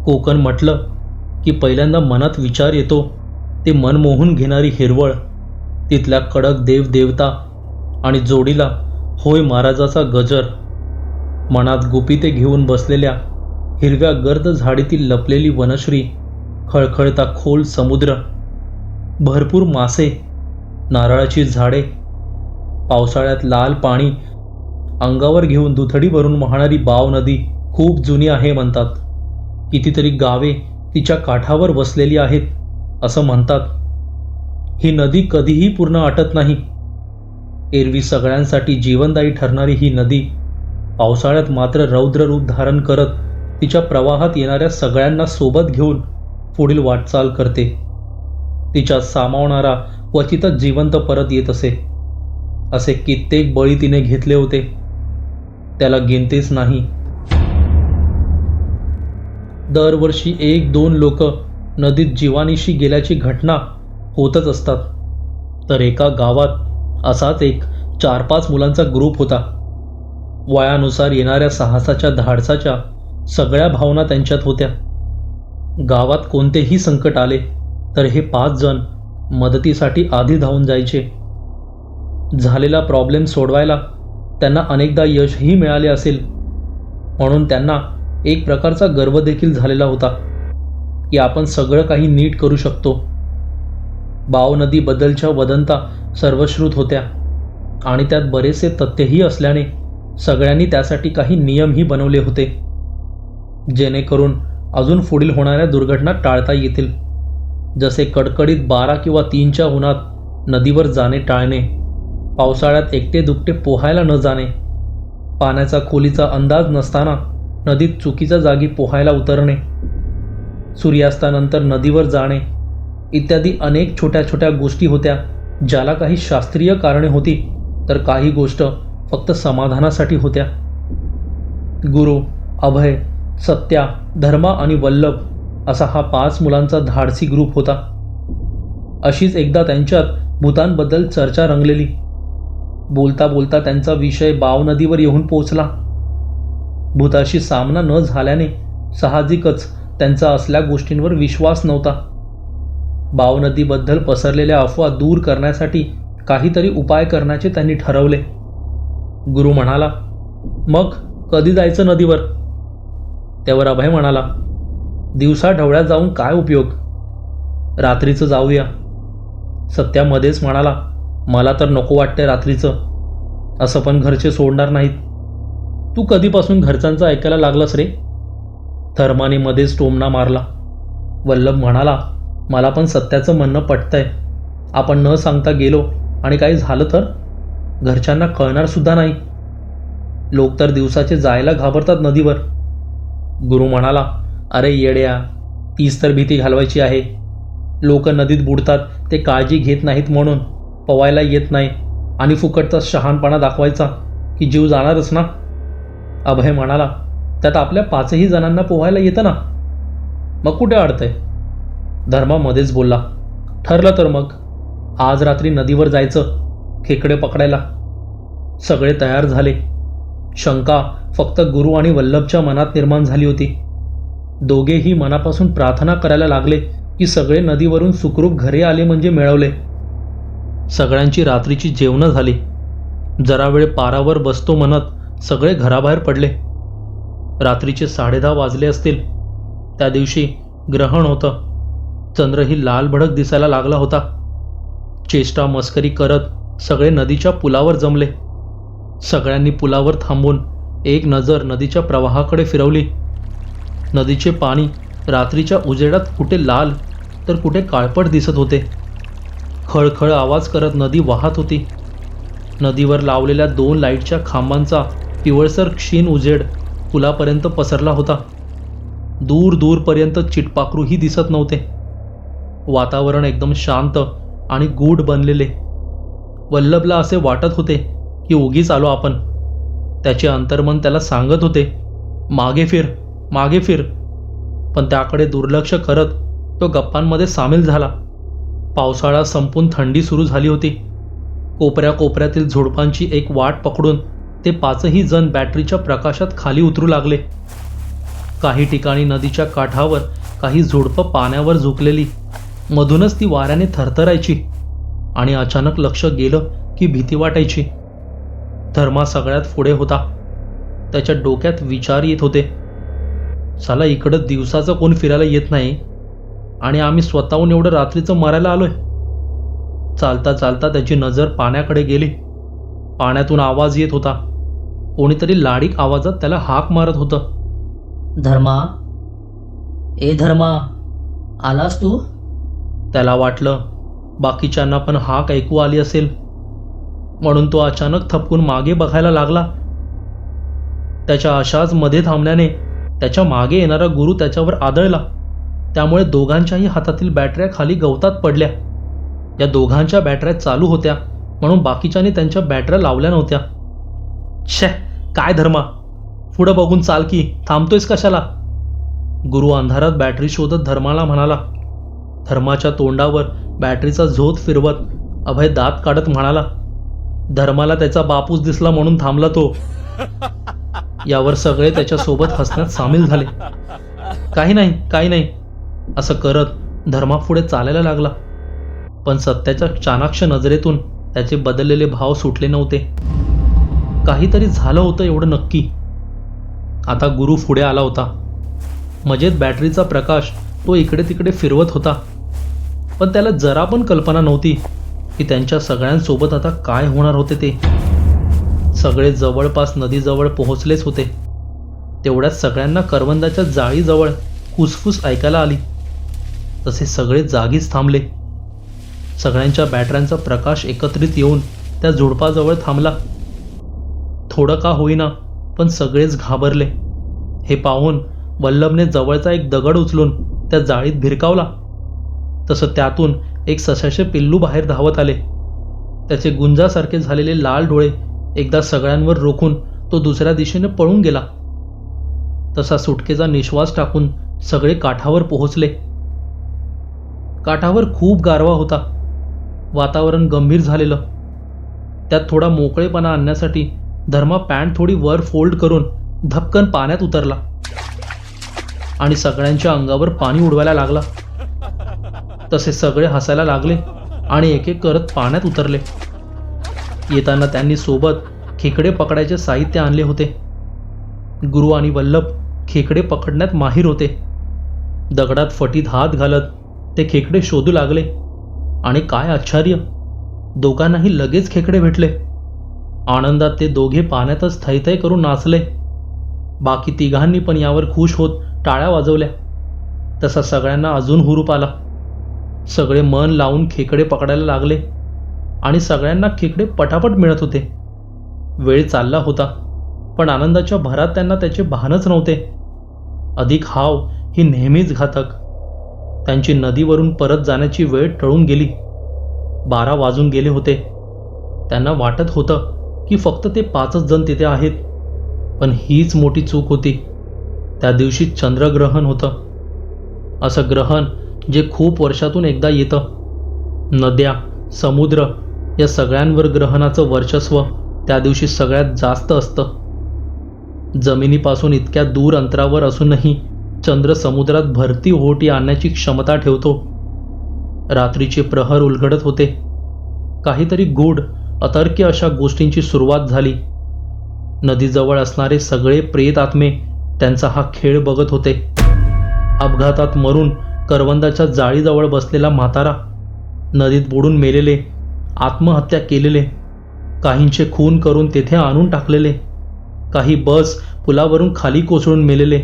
कोकण म्हटलं की पहिल्यांदा मनात विचार येतो ते मन मोहून घेणारी हिरवळ, तिथल्या कडक देवदेवता आणि जोडीला होय महाराजाचा गजर. मनात गुपिते घेऊन बसलेल्या हिरव्या गर्द झाडीतील लपलेली वनश्री, खळखळता खोल समुद्र, भरपूर मासे, नारळाची झाडे, पावसाळ्यात लाल पाणी अंगावर घेऊन दुथडी भरून वाहणारी बाव नदी खूप जुनी आहे म्हणतात. कितीतरी गावे तिच्या काठावर वसलेली आहेत असं म्हणतात. ही नदी कधीही पूर्ण आटत नाही. एरवी सगळ्यांसाठी जीवनदायी ठरणारी ही नदी पावसाळ्यात मात्र रौद्र रूप धारण करत तिच्या प्रवाहात येणाऱ्या सगळ्यांना सोबत घेऊन पुढील वाटचाल करते. तिच्यात सामावणारा क्वचितच जिवंत परत येत असे. असे कित्येक बळी तिने घेतले होते, त्याला गिनतीच नाही. दरवर्षी 1-2 लोक नदीत जीवानीशी गेल्याची घटना होतच असतात. तर एका गावात असाच एक 4-5 मुलांचा ग्रुप होता. वयानुसार येणाऱ्या साहसाच्या धाडसाच्या सगळ्या भावना त्यांच्यात होत्या. गावात कोणतेही संकट आले तर हे 5 जण मदतीसाठी आधी धावून जायचे. झालेला प्रॉब्लेम सोडवायला त्यांना अनेकदा यशही मिळाले असेल, म्हणून त्यांना एक प्रकारचा गर्व देखील झालेला होता की आपण सगळं काही नीट करू शकतो. बाव नदीबद्दलच्या वदंता सर्वश्रुत होत्या आणि त्यात बरेचसे तथ्यही असल्याने सगळ्यांनी त्यासाठी काही नियमही बनवले होते, जेणेकरून अजून पुढील होणाऱ्या दुर्घटना टाळता येतील. जसे कडकडीत 12 किंवा 3च्या उन्हात नदीवर जाणे टाळणे, पावसाळ्यात एकटे दुकटे पोहायला न जाणे, पाण्याचा खोलीचा अंदाज नसताना नदीत चुकीच्या जागी पोहायला उतरणे, सूर्यास्तानंतर नदीवर जाणे इत्यादी अनेक छोट्या छोट्या गोष्टी होत्या, ज्याला काही शास्त्रीय कारणे होती तर काही गोष्ट फक्त समाधानासाठी होत्या. गुरु, अभय, सत्या, धर्मा आणि वल्लभ असा हा 5 मुलांचा धाडसी ग्रुप होता. अशीच एकदा त्यांच्यात भूतांबद्दल चर्चा रंगलेली. बोलता बोलता त्यांचा विषय बाव नदीवर येऊन पोचला. भूताशी सामना न झाल्याने साहजिकच त्यांचा असल्या गोष्टींवर विश्वास नव्हता. बाव नदीबद्दल पसरलेल्या अफवा दूर करण्यासाठी काहीतरी उपाय करण्याचे त्यांनी ठरवले. गुरु म्हणाला, मग कधी जायचं नदीवर? त्यावर अभय म्हणाला, दिवसा ढवळ्यात जाऊन काय उपयोग, रात्रीचं जाऊया. सत्या मध्येच म्हणाला, मला तर नको वाटतंय रात्रीचं, असं पण घरचे सोडणार नाहीत. तू कधीपासून घरच्यांचं ऐकायला लागलास रे? धर्माने मध्येच टोमणा मारला. वल्लभ म्हणाला, मला पण सत्याचं म्हणणं पटतंय. आपण न सांगता गेलो आणि काही झालं तर घरच्यांना कळणार सुद्धा नाही. लोक तर दिवसाचे जायला घाबरतात नदीवर. गुरु म्हणाला, अरे येड्या, तीच तर भीती घालवायची आहे. लोक नदीत बुडतात ते काळजी घेत नाहीत म्हणून, पवायला येत नाही आणि फुकटचा शहाणपणा दाखवायचा की जीव जाणारच ना. अभय म्हणाला, त्यात आपल्या 5ही जणांना पोहायला येतं ना, मग कुठे अडतंय? धर्मा मध्येच बोलला, ठरलं तर मग आज रात्री नदीवर जायचं खेकडे पकडायला. सगळे तयार झाले. शंका फक्त गुरु आणि वल्लभच्या मनात निर्माण झाली होती. दोघेही मनापासून प्रार्थना करायला लागले की सगळे नदीवरून सुखरूप घरी आले म्हणजे मिळवले. सगळ्यांची रात्रीची जेवणं झाली. जरा वेळ पारावर बसतो म्हणत सगळे घराबाहेर पडले. रात्रीचे 10:30 वाजले असतील. त्या दिवशी ग्रहण होतं. चंद्रही लाल भडक दिसायला लागला होता. चेष्टा मस्करी करत सगळे नदीच्या पुलावर जमले. सगळ्यांनी पुलावर थांबून एक नजर नदीच्या प्रवाहाकडे फिरवली. नदीचे पाणी रात्रीच्या उजेडात कुठे लाल तर कुठे काळपट दिसत होते. खळखळ आवाज करत नदी वाहत होती. नदीवर लावलेल्या 2 लाईटच्या खांबांचा पिवळसर क्षीण उजेड पुलापर्यंत पसरला होता. दूर दूरपर्यंत चिटपाखरूही दिसत नव्हते. वातावरण एकदम शांत आणि गूढ बनलेले. वल्लभला असे वाटत होते की उगीच आलो आपण. त्याचे अंतर्मन त्याला सांगत होते, मागे फिर, मागे फिर. पण त्याकडे दुर्लक्ष करत तो गप्पांमध्ये सामील झाला. पावसाळा संपून थंडी सुरू झाली होती. कोपऱ्या कोपऱ्यातील झुडपांची एक वाट पकडून ते 5ही जण बॅटरीच्या प्रकाशात खाली उतरू लागले. काही ठिकाणी नदीच्या काठावर काही झुडपं पाण्यावर झुकलेली, मधूनच ती वाऱ्याने थरथरायची आणि अचानक लक्ष गेलं की भीती वाटायची. धर्मा सगळ्यात पुढे होता. त्याच्या डोक्यात विचार येत होते. साला इकडं दिवसाचं कोण फिरायला येत नाही आणि आम्ही स्वतःहून एवढं रात्रीचं मरायला आलोय. चालता चालता त्याची नजर पाण्याकडे गेली. पाण्यातून आवाज येत होता. कोणीतरी लाडीक आवाजात त्याला हाक मारत होतं. धर्मा, ए धर्मा, आलास तू? त्याला वाटलं बाकीच्यांना पण हाक ऐकू आली असेल, म्हणून तो अचानक थपकून मागे बघायला लागला. त्याच्या अशाच मध्ये थांबण्याने त्याच्या मागे येणारा गुरु त्याच्यावर आदळला. त्यामुळे दोघांच्याही हातातील बॅटऱ्या खाली गवतात पडल्या. या दोघांच्या बॅटऱ्या चालू होत्या, म्हणून बाकीच्यांनी त्यांच्या बॅटऱ्या लावल्या नव्हत्या. शे, काय धर्मा, पुढं बघून चाल की, थांबतोयस कशाला? गुरु अंधारात बॅटरी शोधत धर्माला म्हणाला. धर्माच्या तोंडावर बॅटरीचा झोत फिरवत अभय दात काढत म्हणाला. धर्माला त्याचा बापूस दिसला म्हणून थांबला तो. यावर सगळे त्याच्यासोबत हसण्यात सामील झाले. काही नाही असं करत धर्मा पुढे चालायला लागला. पण सत्याच्या चाणाक्ष नजरेतून त्याचे बदललेले भाव सुटले नव्हते. काहीतरी झालं होतं एवढं नक्की. आता गुरु पुढे आला होता. मजेत बॅटरीचा प्रकाश तो इकडे तिकडे फिरवत होता. पण त्याला जरा पण कल्पना नव्हती की त्यांच्या सगळ्यांसोबत आता काय होणार होते ते. सगळे जवळपास नदीजवळ पोहोचलेच होते. तेवढ्यात सगळ्यांना करवंदाच्या जाळीजवळ फुसफुस ऐकायला आली. तसे सगळे जागीच थांबले. सगळ्यांच्या बॅटऱ्यांचा प्रकाश एकत्रित येऊन त्या झुडपाजवळ थांबला. थोडं का होईना पण सगळेच घाबरले. हे पाहून वल्लभने जवळचा एक दगड उचलून त्या जाळीत भिरकावला. तसं त्यातून एक सशाचे पिल्लू बाहेर धावत आले. त्याचे गुंजासारखे झालेले लाल डोळे एकदा सगळ्यांवर रोखून तो दुसऱ्या दिशेने पळून गेला. तसा सुटकेचा निश्वास टाकून सगळे काठावर पोहोचले. काठावर खूप गारवा होता. वातावरण गंभीर झालेलं. त्यात थोडा मोकळेपणा आणण्यासाठी धर्मा पॅन्ट थोडी वर फोल्ड करून धपकन पाण्यात उतरला आणि सगळ्यांच्या अंगावर पाणी उडवायला लागला. तसे सगळे हसायला लागले आणि एक एक करत पाण्यात उतरले. येताना त्यांनी सोबत खेकडे पकडायचे साहित्य आणले होते. गुरु आणि वल्लभ खेकडे पकडण्यात माहीर होते. दगडात फटीत हात घालत ते खेकडे शोधू लागले आणि काय आश्चर्य, दोघांनाही लगेच खेकडे भेटले. आनंदात ते दोघे पाण्यातच थैथै करून नाचले. बाकी तिघांनी पण यावर खुश होत टाळ्या वाजवल्या. तसा सगळ्यांना अजून हुरूप आला. सगळे मन लावून खेकडे पकडायला लागले आणि सगळ्यांना खेकडे पटापट मिळत होते. वेळ चालला होता, पण आनंदाच्या भरात त्यांना त्याचे भानच नव्हते. अधिक हाव ही नेहमीच घातक. त्यांची नदीवरून परत जाण्याची वेळ टळून गेली. 12 वाजून गेले होते. त्यांना वाटत होतं की फक्त ते 5च जण तिथे आहेत. पण हीच मोठी चूक होती. त्या दिवशी चंद्रग्रहण होतं. असं ग्रहण जे खूप वर्षातून एकदा येतं. नद्या, समुद्र या सगळ्यांवर ग्रहणाचं वर्चस्व त्या दिवशी सगळ्यात जास्त असतं. जमिनीपासून इतक्या दूर अंतरावर असूनही चंद्र समुद्रात भरती ओहोटी आणण्याची क्षमता ठेवतो. रात्रीचे प्रहर उलगडत होते. काहीतरी गूढ अतर्क्य अशा गोष्टींची सुरुवात झाली. नदीजवळ असणारे सगळे प्रेत आत्मे त्यांचा हा खेळ बघत होते. अपघातात मरून करवंदाच्या जाळीजवळ बसलेला म्हातारा, नदीत बुडून मेलेले, आत्महत्या केलेले, काहींचे खून करून तेथे आणून टाकलेले, काही बस पुलावरून खाली कोसळून मेलेले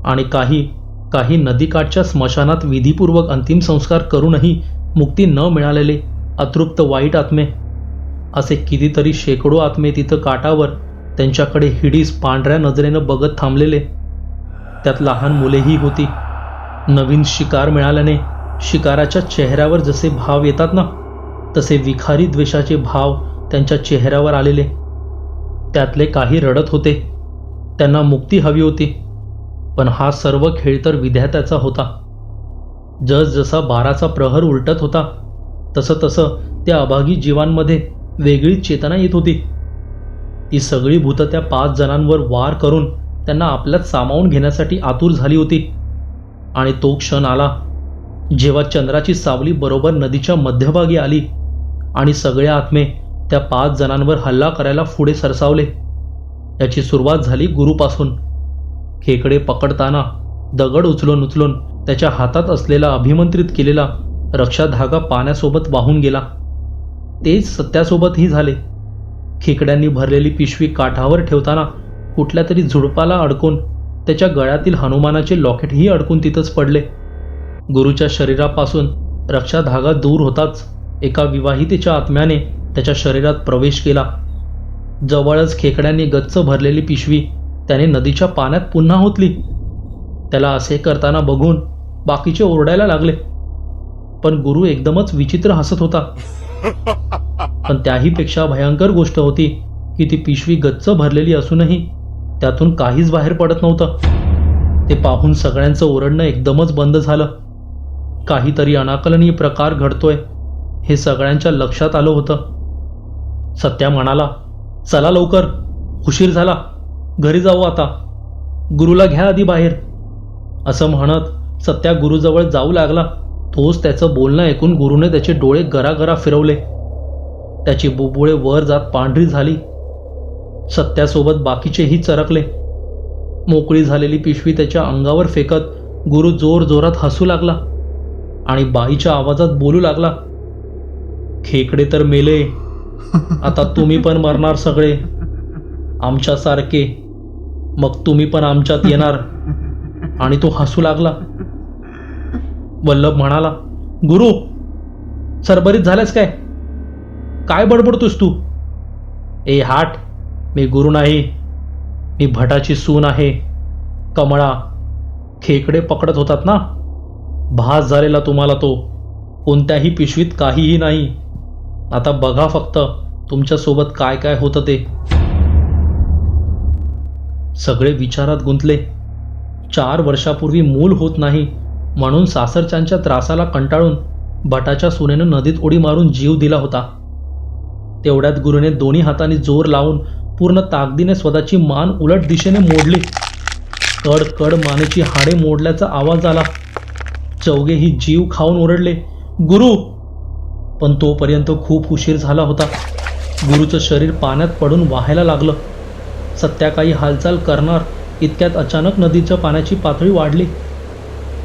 आणि काही नदीकाठच्या स्मशानात विधीपूर्वक अंतिम संस्कार करूनही मुक्ती न मिळालेले अतृप्त वाईट आत्मे, असे कितीतरी शेकडो आत्मे तिथं काठावर त्यांच्याकडे हिडीस पांढऱ्या नजरेनं बघत थांबलेले. त्यात लहान मुलेही होती. नवीन शिकार मिळाल्याने शिकाराच्या चेहऱ्यावर जसे भाव येतात ना, तसे विखारी द्वेषाचे भाव त्यांच्या चेहऱ्यावर आलेले. त्यातले काही रडत होते. त्यांना मुक्ती हवी होती. पण हा सर्व खेळ तर विधात्याचा होता. जसा 12चा प्रहर उलटत होता तसं त्या अभागी जीवांमध्ये वेगळीच चेतना येत होती. ती सगळी भूतं त्या 5 जणांवर वार करून त्यांना आपल्यात सामावून घेण्यासाठी आतुर झाली होती. आणि तो क्षण आला जेव्हा चंद्राची सावली बरोबर नदीच्या मध्यभागी आली आणि सगळे आत्मे त्या 5 जणांवर हल्ला करायला पुढे सरसावले. याची सुरुवात झाली गुरुपासून. खेकडे पकडताना दगड उचलून उचलून त्याच्या हातात असलेला अभिमंत्रित केलेला रक्षा धागा पाण्यासोबत वाहून गेला. तेच सत्यासोबतही झाले. खेकड्यांनी भरलेली पिशवी काठावर ठेवताना कुठल्या तरी झुडपाला अडकून त्याच्या गळ्यातील हनुमानाचे लॉकेटही अडकून तिथंच पडले. गुरुच्या शरीरापासून रक्षा धागा दूर होताच एका विवाहितेच्या आत्म्याने त्याच्या शरीरात प्रवेश केला. जवळच खेकड्यांनी गच्च भरलेली पिशवी त्याने नदीच्या पाण्यात पुन्हा ओतली. त्याला असे करताना बघून बाकीचे ओरडायला लागले, पण गुरु एकदमच विचित्र हसत होता. पण त्याहीपेक्षा भयंकर गोष्ट होती की ती पिशवी गच्च भरलेली असूनही त्यातून काहीच बाहेर पडत नव्हतं. ते पाहून सगळ्यांचं ओरडणं एकदमच बंद झालं. काहीतरी अनाकलनीय प्रकार घडतोय हे सगळ्यांच्या लक्षात आलं होतं. सत्या म्हणाला, चला लवकर, उशीर झाला, घरी जाऊ आता, गुरुला घ्या आधी बाहेर. असं म्हणत सत्या गुरुजवळ जाऊ लागला. तोच त्याचं बोलणं ऐकून गुरुने त्याचे डोळे गरागरा फिरवले. त्याची बुबुळे वर जात पांढरी झाली. सत्यासोबत बाकीचेही चरकले. मोकळी झालेली पिशवी त्याच्या अंगावर फेकत गुरु जोर जोरात हसू लागला आणि बाईच्या आवाजात बोलू लागला, खेकडे तर मेले, आता तुम्ही पण मरणार सगळे आमच्यासारखे, मग तुम्ही पण आमच्यात येणार. आणि तो हसू लागला. वल्लभ म्हणाला, गुरु सरबरीत झाल्यास काय? काय बडबडतोस तू? ए हाट, मी गुरु नाही, मी भटाची सून आहे, कमळा. खेकडे पकडत होतात ना, भास झालेला तुम्हाला तो. कोणत्याही पिशवीत काहीही नाही. आता बघा फक्त तुमच्यासोबत काय काय होतं ते. सगळे विचारात गुंतले. 4 वर्षापूर्वी मूल होत नाही म्हणून सासरच्यांच्या त्रासाला कंटाळून भटाच्या सुनेनं नदीत उडी मारून जीव दिला होता. तेवढ्यात गुरुने दोन्ही हातांनी जोर लावून पूर्ण ताकदीने स्वतःची मान उलट दिशेने मोडली. कड कड मानेची हाडे मोडल्याचा आवाज आला. चौघेही जीव खाऊन ओरडले, गुरु. पण तोपर्यंत खूप उशीर झाला होता. गुरुचं शरीर पाण्यात पडून वाहायला लागलं. सत्या काही हालचाल करणार इतक्यात अचानक नदीच्या पाण्याची पातळी वाढली.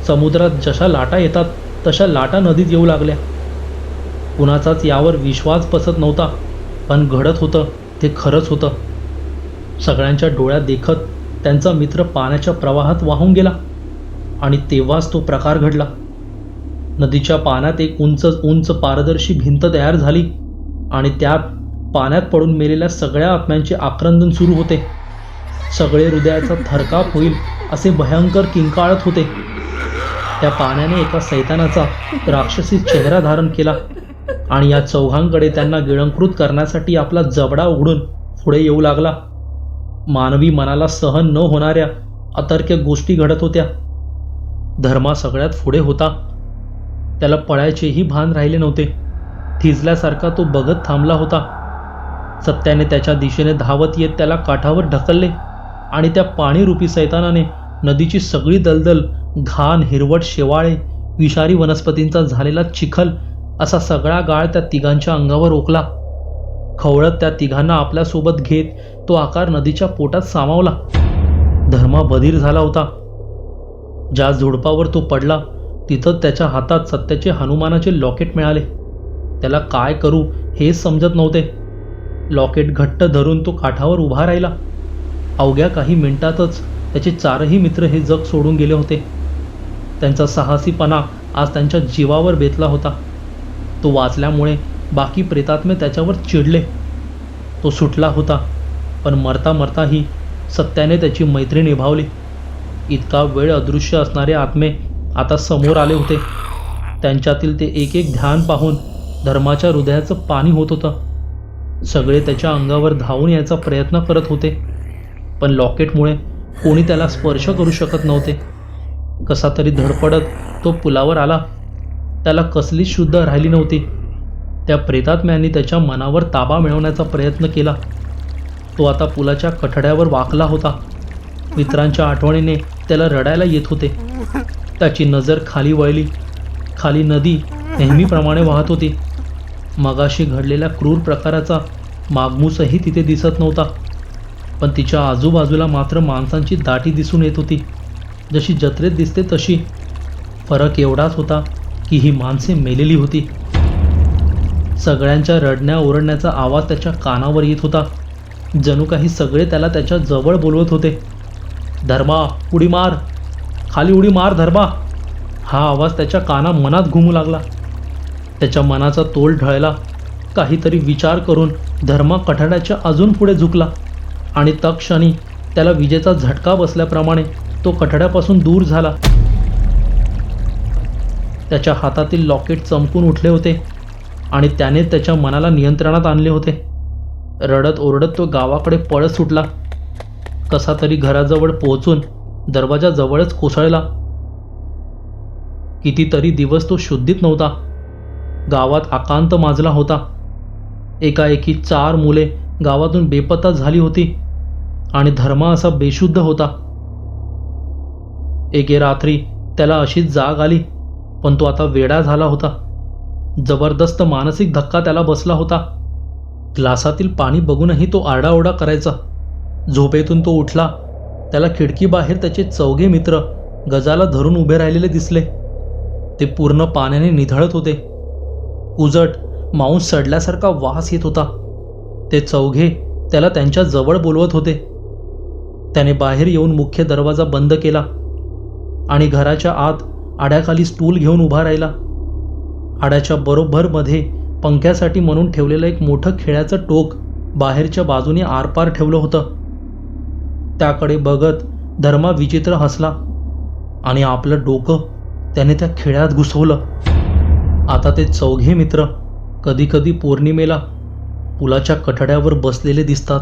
समुद्रात जशा लाटा येतात तशा लाटा नदीत येऊ लागल्या. कुणाचाच यावर विश्वास बसत नव्हता, पण घडत होतं ते खरंच होतं. सगळ्यांच्या डोळ्यात देखत त्यांचा मित्र पाण्याच्या प्रवाहात वाहून गेला आणि तेव्हाच तो प्रकार घडला. नदीच्या पाण्यात एक उंच पारदर्शी भिंत तयार झाली आणि त्यात पाण्यात पडून मेलेल्या सगळ्या आत्म्यांचे आक्रंदन सुरू होते. सगळे हृदयाचा थरकाप होईल असे भयंकर किंकाळत होते. त्या पाण्याने एका सैतानाचा राक्षसी चेहरा धारण केला आणि या चौघांकडे त्यांना गिळंकृत करण्यासाठी आपला जबडा उघडून पुढे येऊ लागला. मानवी मनाला सहन न होणाऱ्या अतर्क्य गोष्टी घडत होत्या. धर्मा सगळ्यात पुढे होता. त्याला पळायचेही भान राहिले नव्हते. थिजल्यासारखा तो बघत थांबला होता. सत्याने त्याच्या दिशेने धावत येत त्याला काठावर ढकलले आणि त्या पाणीरूपी सैतानाने नदीची सगळी दलदल, घाण, हिरवट, शेवाळे, विषारी वनस्पतींचा झालेला चिखल असा सगळा गाळ त्या तिघांच्या अंगावर ओकला. खवळत त्या तिघांना आपल्यासोबत घेत तो आकार नदीच्या पोटात सामावला. धर्मा बधीर झाला होता. ज्या झुडपावर तो पडला तिथं त्याच्या हातात सत्याचे हनुमानाचे लॉकेट मिळाले. त्याला काय करू हेच समजत नव्हते. लॉकेट घट्ट धरून तो काठावर उभा राहिला. अवघ्या काही मिनिटातच त्याचे 4ही मित्र हे जग सोडून गेले होते. त्यांचा साहसीपणा आज त्यांच्या जीवावर बेतला होता. तो वाचल्यामुळे बाकी प्रेतात्मे त्याच्यावर चिडले. तो सुटला होता, पण मरता मरताही सत्याने त्याची मैत्री निभावली. इतका वेळ अदृश्य असणारे आत्मे आता समोर आले होते. त्यांच्यातील ते एक एक ध्यान पाहून धर्माच्या हृदयाचं पाणी होत होतं. सगळे त्याच्या अंगावर धावून यायचा प्रयत्न करत होते, पण लॉकेटमुळे कोणी त्याला स्पर्श करू शकत नव्हते. कसा तरी धडपडत तो पुलावर आला. त्याला कसलीच शुद्ध राहिली नव्हती. त्या प्रेतात्म्यांनी त्याच्या मनावर ताबा मिळवण्याचा प्रयत्न केला. तो आता पुलाच्या कठड्यावर वाकला होता. मित्रांच्या आठवणीने त्याला रडायला येत होते. त्याची नजर खाली वळली. खाली नदी नेहमीप्रमाणे वाहत होती. मगाशी घडलेल्या क्रूर प्रकाराचा मागमूसही तिथे दिसत नव्हता. पण तिच्या आजूबाजूला मात्र माणसांची दाटी दिसून येत होती, जशी जत्रेत दिसते तशी. फरक एवढाच होता की ही माणसे मेलेली होती. सगळ्यांच्या रडण्या ओरडण्याचा आवाज त्याच्या कानावर येत होता. जणू काही सगळे त्याला त्याच्या जवळ बोलवत होते. धर्मा, उडी मार, खाली उडी मार धर्मा. हा आवाज त्याच्या मनात घुमू लागला. त्याच्या मनाचा तोल ढळला. काहीतरी विचार करून धर्मा कठाड्याच्या अजून पुढे झुकला आणि तत्क्षणी त्याला विजेचा झटका बसल्याप्रमाणे तो कठड्यापासून दूर झाला. त्याच्या हातातील लॉकेट चमकून उठले होते आणि त्याने त्याच्या मनाला नियंत्रणात आणले होते. रडत ओरडत तो गावाकडे पळत सुटला. कसा तरी घराजवळ पोहोचून दरवाजाजवळच कोसळला. कितीतरी दिवस तो शुद्धीत नव्हता. गावात आकांत माजला होता. एकाएकी 4 मुले गावातून बेपत्ता झाली होती आणि धर्मा असा बेशुद्ध होता. एके रात्री त्याला अशीच जाग आली, पण तो आता वेडा झाला होता. जबरदस्त मानसिक धक्का त्याला बसला होता. ग्लासातील पाणी बघूनही तो आरडाओरडा करायचा. झोपेतून तो उठला. त्याला खिडकीबाहेर त्याचे 4 मित्र गजाला धरून उभे राहिलेले दिसले. ते पूर्ण पाण्याने निधळत होते. उजट मांस सडल्यासारखा वास येत होता. ते 4 त्याला त्यांच्या जवळ बोलवत होते. त्याने बाहेर येऊन मुख्य दरवाजा बंद केला आणि घराच्या आत आड्याखाली स्टूल घेऊन उभा राहिला. आड्याच्या बरोबर मध्ये पंख्यासाठी म्हणून ठेवलेलं एक मोठं खेळ्याचं टोक बाहेरच्या बाजूने आरपार ठेवलं होतं. त्याकडे बघत धर्मा विचित्र हसला आणि आपलं डोकं त्याने त्या खेळ्यात घुसवलं. आता ते 4 मित्र कधी कधी पौर्णिमेला पुलाच्या कठड्यावर बसलेले दिसतात.